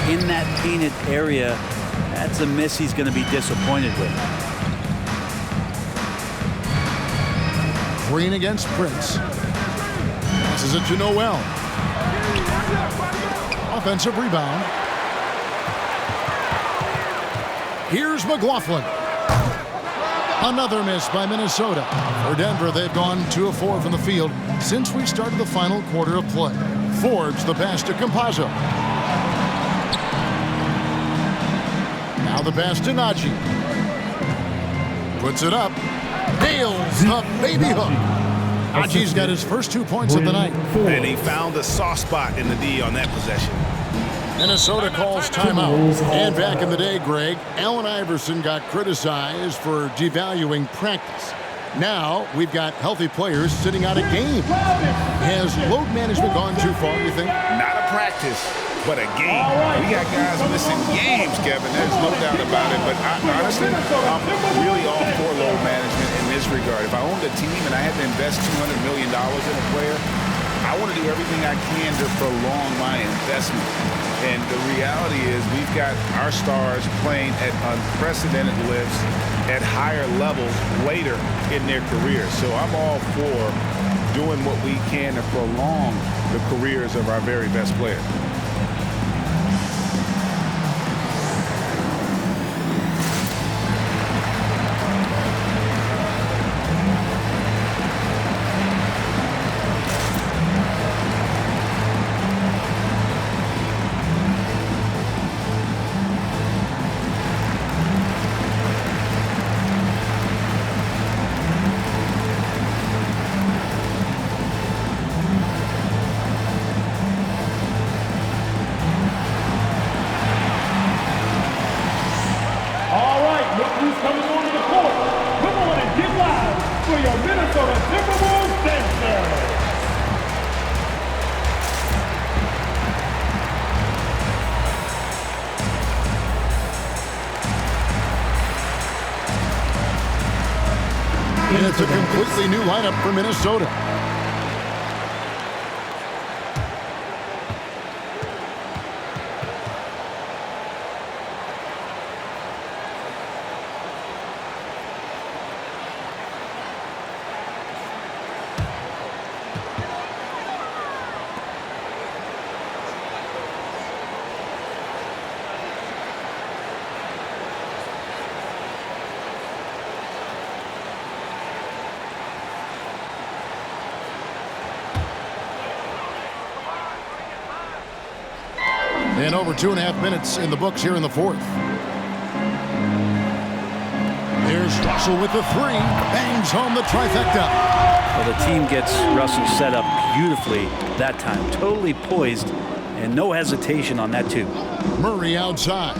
in that painted area. That's a miss he's going to be disappointed with. Green against Prince. Passes it to Noel. Offensive rebound. Here's McLaughlin. Another miss by Minnesota. For Denver, they've gone 2 of 4 from the field since we started the final quarter of play. Forbes the pass to Campazzo. Now the pass to Najee. Puts it up. Nails the baby hook. Najee's got his first 2 points of the night. And he found a soft spot in the D on that possession. Minnesota calls timeout. And back in the day, Greg, Allen Iverson got criticized for devaluing practice. Now we've got healthy players sitting out a game. Has load management gone too far, you think? Not a practice, but a game. We got guys missing games, Kevin. There's no doubt about it. But honestly, I'm really all for load management in this regard. If I owned a team and I had to invest $200 million in a player, I want to do everything I can to prolong my investment. And the reality is we've got our stars playing at unprecedented lifts at higher levels later in their careers. So I'm all for doing what we can to prolong the careers of our very best players. And it's a completely new lineup for Minnesota. And over 2.5 minutes in the books here in the fourth. There's Russell with the three. Bangs home the trifecta. Well, the team gets Russell set up beautifully that time. Totally poised and no hesitation on that too. Murray outside.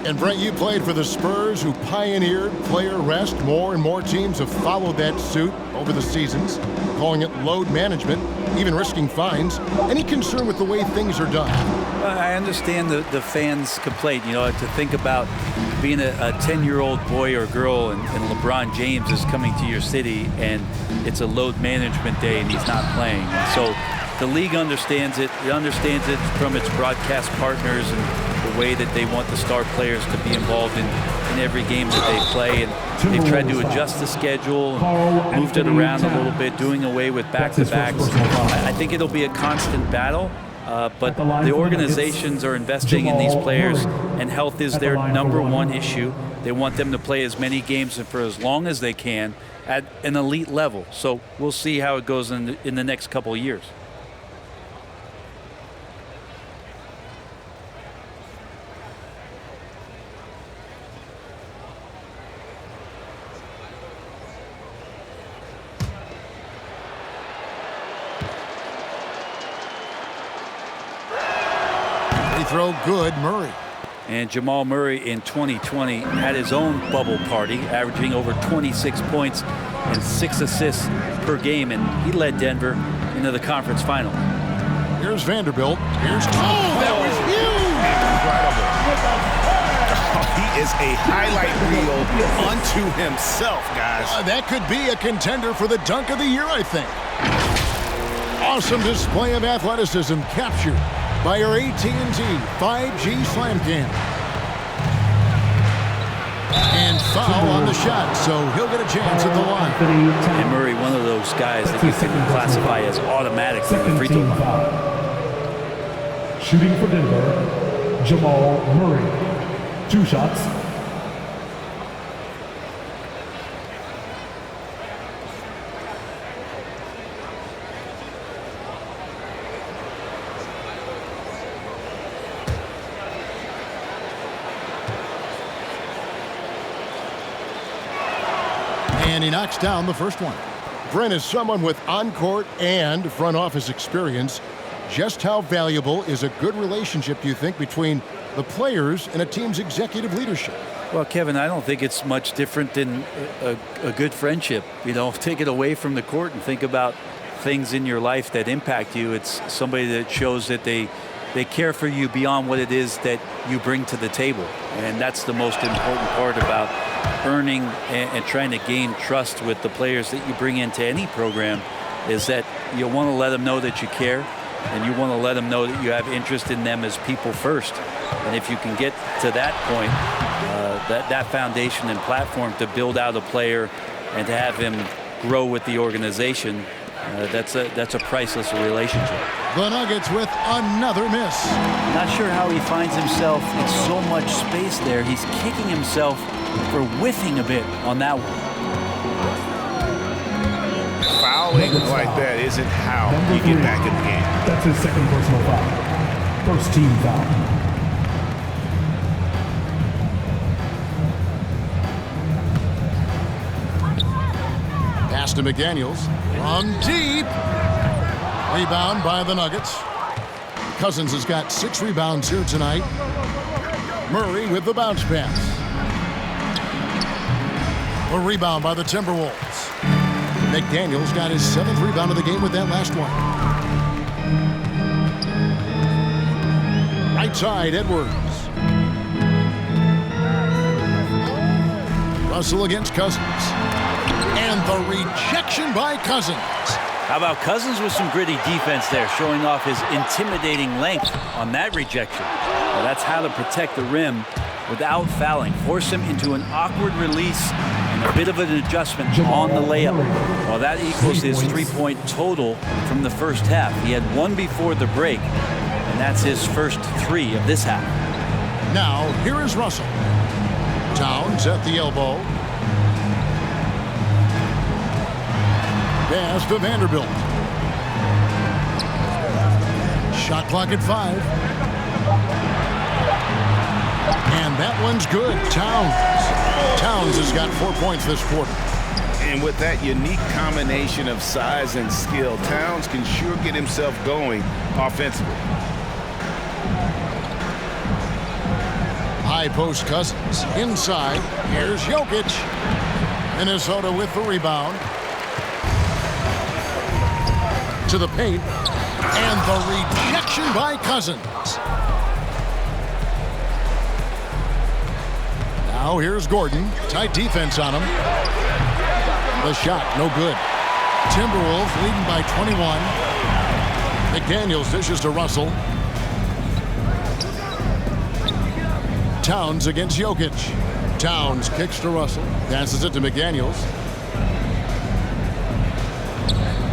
And Brent, you played for the Spurs, who pioneered player rest. More and more teams have followed that suit over the seasons, calling it load management, even risking fines. Any concern with the way things are done? I understand the fans' complaint. You know, to think about being a 10-year-old boy or girl and LeBron James is coming to your city and it's a load management day and he's not playing. So the league understands it. It understands it from its broadcast partners and the way that they want the star players to be involved in every game that they play. And they've tried to adjust the schedule, and moved it around a little bit, doing away with back-to-backs. I think it'll be a constant battle. But the organizations are investing in these players, and health is their number one issue. They want them to play as many games and for as long as they can at an elite level. So we'll see how it goes in the next couple of years. Throw good, Murray. And Jamal Murray in 2020 had his own bubble party, averaging over 26 points and 6 assists per game, and he led Denver into the conference final. Here's Vanderbilt. Here's that was huge! Incredible. He is a highlight reel unto himself, guys. That could be a contender for the dunk of the year, I think. Awesome display of athleticism captured by your AT&T 5G Slam Cam. And foul on the shot, so he'll get a chance at the line. And Murray, one of those guys that you can classify as automatic from the free throw line. Shooting for Denver, Jamal Murray. 2 shots. And he knocks down the first one. Brent, is someone with on-court and front office experience. Just how valuable is a good relationship, do you think, between the players and a team's executive leadership? Well, Kevin, I don't think it's much different than a good friendship. You know, take it away from the court and think about things in your life that impact you. It's somebody that shows that they care for you beyond what it is that you bring to the table. And that's the most important part about earning and trying to gain trust with the players that you bring into any program, is that you want to let them know that you care, and you want to let them know that you have interest in them as people first. And if you can get to that point, that foundation and platform to build out a player and to have him grow with the organization, that's a priceless relationship. The Nuggets with another miss. Not sure how he finds himself in so much space there. He's kicking himself for whiffing a bit on that one. Fouling like that isn't how you get back in the game. That's his second personal foul. First team foul. Pass to McDaniels from deep. Rebound by the Nuggets. Cousins has got 6 rebounds here tonight. Murray with the bounce pass. A rebound by the Timberwolves. McDaniels got his 7th rebound of the game with that last one. Right side, Edwards. Russell against Cousins. And the rejection by Cousins. How about Cousins with some gritty defense there, showing off his intimidating length on that rejection. Well, that's how to protect the rim without fouling. Force him into an awkward release and a bit of an adjustment on the layup. Well, that equals his 3-point total from the first half. He had 1 before the break, and that's his first 3 of this half. Now, here is Russell. Towns at the elbow. Pass to Vanderbilt. Shot clock at 5. And that one's good. Towns has got 4 points this quarter. And with that unique combination of size and skill, Towns can sure get himself going offensively. High post Cousins. Inside, here's Jokic. Minnesota with the rebound. To the paint. And the rejection by Cousins. Now here's Gordon. Tight defense on him. The shot, no good. Timberwolves leading by 21. McDaniels dishes to Russell. Towns against Jokic. Towns kicks to Russell. Passes it to McDaniels.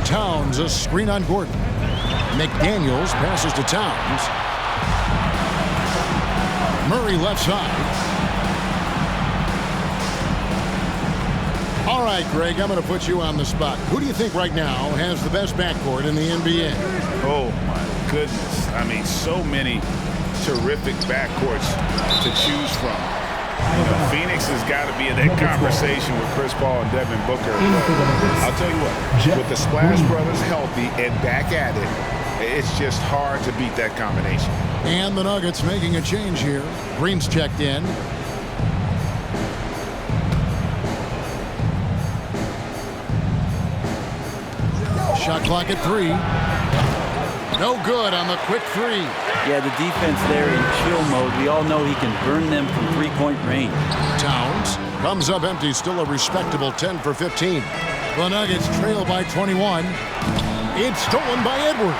Towns a screen on Gordon. McDaniels passes to Towns. Murray left side. All right, Greg, I'm going to put you on the spot. Who do you think right now has the best backcourt in the NBA? Oh, my goodness. I mean, so many terrific backcourts to choose from. You know, Phoenix has got to be in that conversation with Chris Paul and Devin Booker. I'll tell you what, with the Splash Brothers healthy and back at it, it's just hard to beat that combination. And the Nuggets making a change here. Green's checked in. Shot clock at 3. No good on the quick 3. Yeah, the defense there in chill mode. We all know he can burn them from three-point range. Towns comes up empty, still a respectable 10 for 15. The Nuggets trail by 21. It's stolen by Edwards.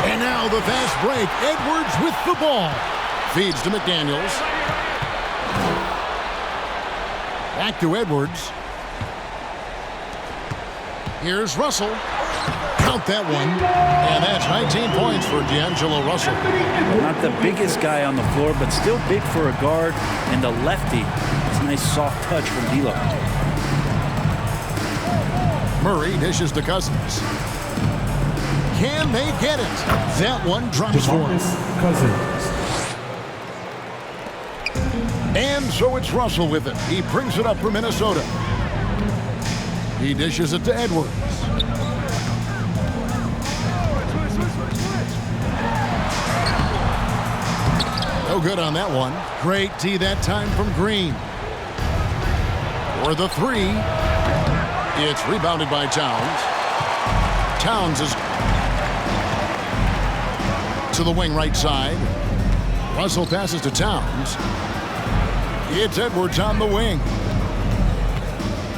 And now the fast break. Edwards with the ball. Feeds to McDaniels. Back to Edwards. Here's Russell. Count that one. And that's 19 points for D'Angelo Russell. Not the biggest guy on the floor, but still big for a guard. And the lefty. It's a nice soft touch from D'Lo. Murray dishes to Cousins. Can they get it? That one drops for him. Cousins. And so it's Russell with it. He brings it up for Minnesota. He dishes it to Edwards. No good on that one. Great tee that time from Green. For the 3. It's rebounded by Towns. Towns is to the wing right side. Russell passes to Towns. It's Edwards on the wing.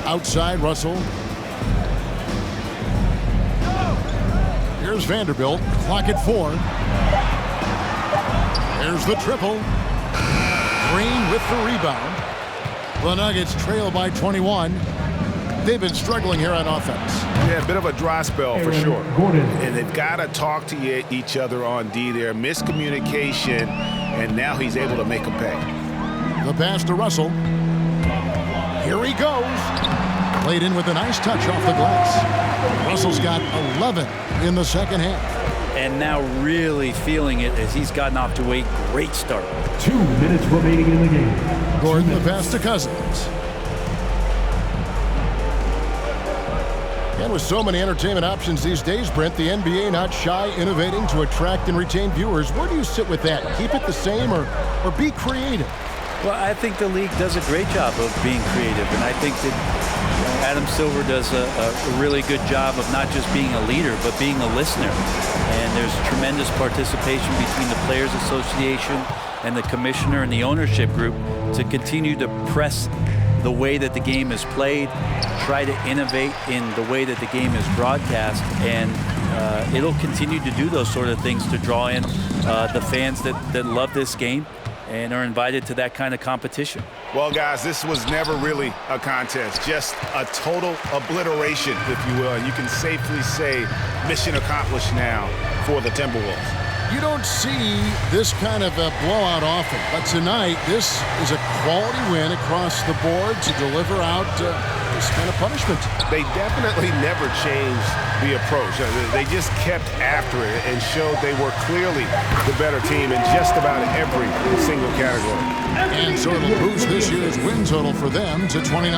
Outside Russell. Here's Vanderbilt. Clock at 4. There's the triple. Green with the rebound. The Nuggets trail by 21. They've been struggling here on offense. Yeah, a bit of a dry spell for sure. Gordon. And they've got to talk to each other on D there. Miscommunication, and now he's able to make them pay. The pass to Russell. Here he goes. Played in with a nice touch off the glass. Russell's got 11 in the second half. And now really feeling it as he's gotten off to a great start. 2 minutes remaining in the game. Gordon the pass to Cousins. And with so many entertainment options these days, Brent, the NBA not shy innovating to attract and retain viewers. Where do you sit with that? Keep it the same or be creative? Well, I think the league does a great job of being creative, and I think that Adam Silver does a really good job of not just being a leader, but being a listener. And there's tremendous participation between the Players Association and the commissioner and the ownership group to continue to press the way that the game is played, try to innovate in the way that the game is broadcast, and it'll continue to do those sort of things to draw in the fans that love this game and are invited to that kind of competition. Well, guys, this was never really a contest, just a total obliteration, if you will. And you can safely say mission accomplished now for the Timberwolves. You don't see this kind of a blowout often, but tonight this is a quality win across the board to deliver out this kind of punishment. They definitely never changed the approach. They just kept after it and showed they were clearly the better team in just about every single category. And so it'll boost this year's win total for them to 29.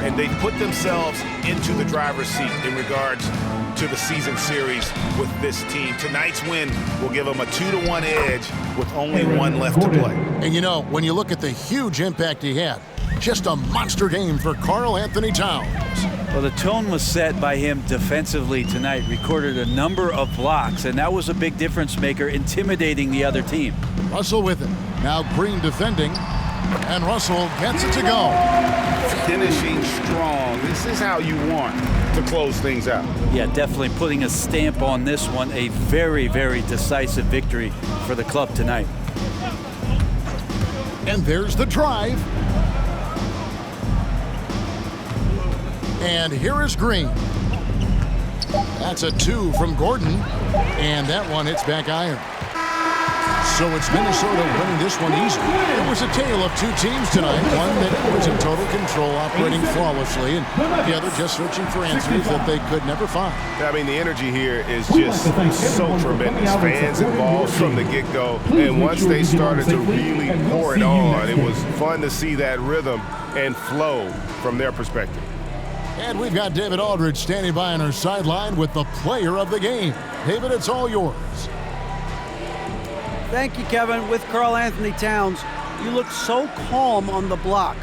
And they put themselves into the driver's seat in regards to the season series with this team. Tonight's win will give them a 2-1 edge with only one left to play. And you know, when you look at the huge impact he had, just a monster game for Karl Anthony Towns. Well, the tone was set by him defensively tonight. Recorded a number of blocks, and that was a big difference maker, intimidating the other team. Russell with it. Now Green defending, and Russell gets it to go. Finishing strong. This is how you want to close things out. Yeah, definitely putting a stamp on this one. A very, very decisive victory for the club tonight. And there's the drive. And here is Green. That's a 2 from Gordon. And that one hits back iron. So it's Minnesota winning this one easily. It was a tale of two teams tonight. One that was in total control, operating flawlessly, and the other just searching for answers that they could never find. I mean, the energy here is just so tremendous. Fans involved from the get-go. And once they started to really pour it on, it was fun to see that rhythm and flow from their perspective. And we've got David Aldridge standing by on our sideline with the player of the game. David, it's all yours. Thank you, Kevin. With Karl Anthony Towns, you look so calm on the block.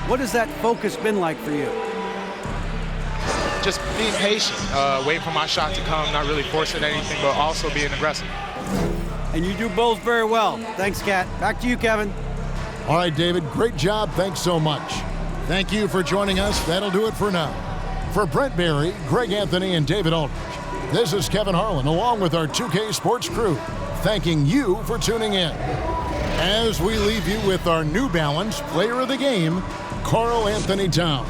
What has that focus been like for you? Just being patient, waiting for my shot to come, not really forcing anything, but also being aggressive. And you do both very well. Thanks, Kat. Back to you, Kevin. All right, David, great job. Thanks so much. Thank you for joining us. That'll do it for now. For Brent Barry, Greg Anthony, and David Aldridge, this is Kevin Harlan along with our 2K Sports crew, thanking you for tuning in. As we leave you with our New Balance Player of the Game, Karl Anthony Towns.